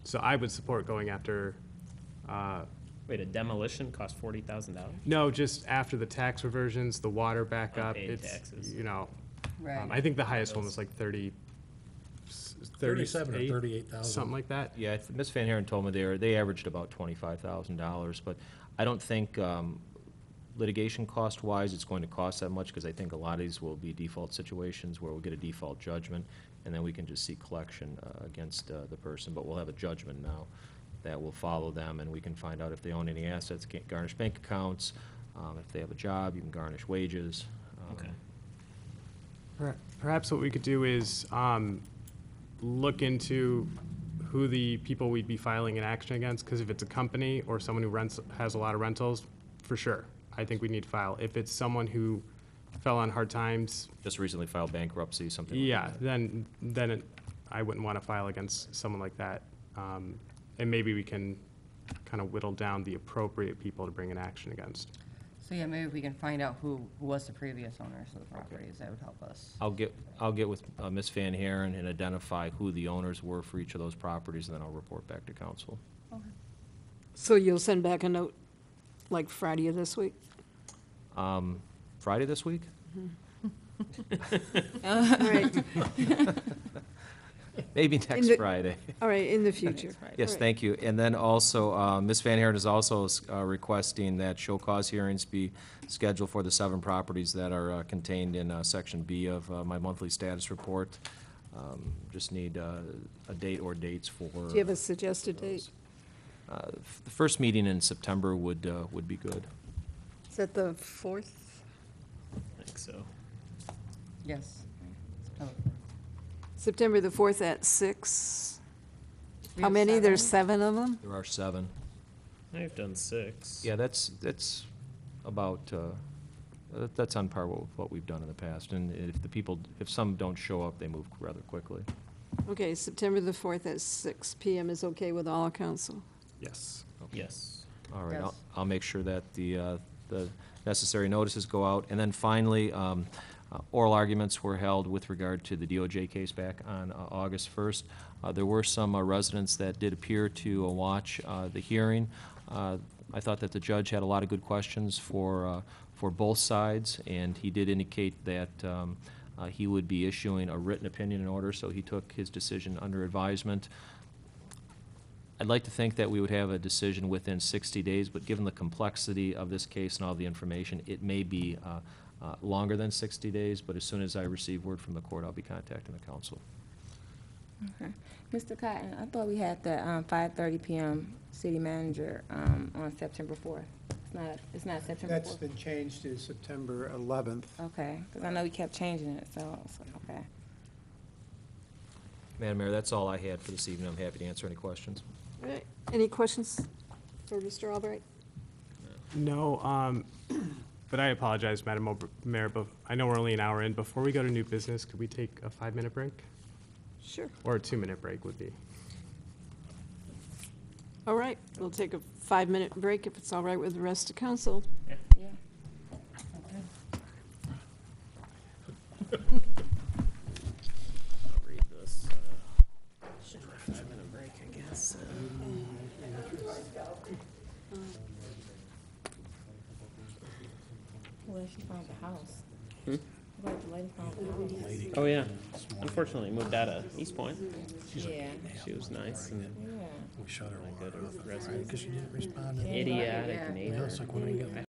So I would support going after. Wait, a demolition costs $40,000? No, just after the tax reversions, the water backup. Unpaid It's, taxes. you know, Right. I think the highest one was like 37 or 38, 38,000. something like that. Yeah, Ms. Van Haren told me they averaged about $25,000, but I don't think litigation cost-wise it's going to cost that much, because I think a lot of these will be default situations where we'll get a default judgment, and then we can just seek collection against the person. But we'll have a judgment now that will follow them, and we can find out if they own any assets, can't garnish bank accounts. If they have a job, you can garnish wages. Okay. Perhaps what we could do is look into who the people we'd be filing an action against, because if it's a company or someone who has a lot of rentals, for sure, I think we need to file. If it's someone who fell on hard times, Just recently filed bankruptcy, something like yeah, that. I wouldn't want to file against someone like that. And maybe we can kind of whittle down the appropriate people to bring an action against. So yeah, maybe if we can find out who was the previous owners of the properties, that would help us. I'll get with Ms. Van Haren and identify who the owners were for each of those properties, and then I'll report back to council. So you'll send back a note like Friday of this week? Friday this week? All right, Maybe In next the- Friday. all right, in the future. Yes, All right. thank you. And then also, Ms. Van Haren is also requesting that show cause hearings be scheduled for the 7 properties that are contained in Section B of my monthly status report. Just need a date or dates for. Do you have a suggested date? The first meeting in September would be good. Is that the 4th? I think so. Yes. September the 4th at 6? We How have many? 7? There's 7 of them? There are 7. I've done 6. Yeah, that's about, that's on par with what we've done in the past. And if some don't show up, they move rather quickly. Okay, September the 4th at 6 PM is okay with all council? Yes. Yes. All right, Yes. I'll make sure that the necessary notices go out. And then finally, oral arguments were held with regard to the DOJ case back on August 1st. There were some residents that did appear to watch the hearing. I thought that the judge had a lot of good questions for both sides, and he did indicate that he would be issuing a written opinion in order, so he took his decision under advisement. I'd like to think that we would have a decision within 60 days, but given the complexity of this case and all the information, it may be longer than 60 days, but as soon as I receive word from the court, I'll be contacting the council. Okay. Mr. Cotton, I thought we had the 5:30 PM city manager on September 4th. It's not September 4th? That's been changed to September 11th. Okay, because I know we kept changing it, so, okay. Madam Mayor, that's all I had for this evening. I'm happy to answer any questions. All right, any questions for Mr. Albright? No, but I apologize, Madam Mayor, but I know we're only an hour in. Before we go to new business, could we take a 5-minute break? Sure. Or a 2-minute break would be. All right, we'll take a 5-minute break if it's all right with the rest of council. Yeah. I'll read this. 5-minute break, I guess. Well, she found the house. Like the lady found the house. Oh, yeah. Unfortunately, moved out of Eastpointe. Yeah. She was nice and Yeah. We shut her good off. resident. Because she didn't respond to Idiotic Yeah. neighbor. It's like, when are you gonna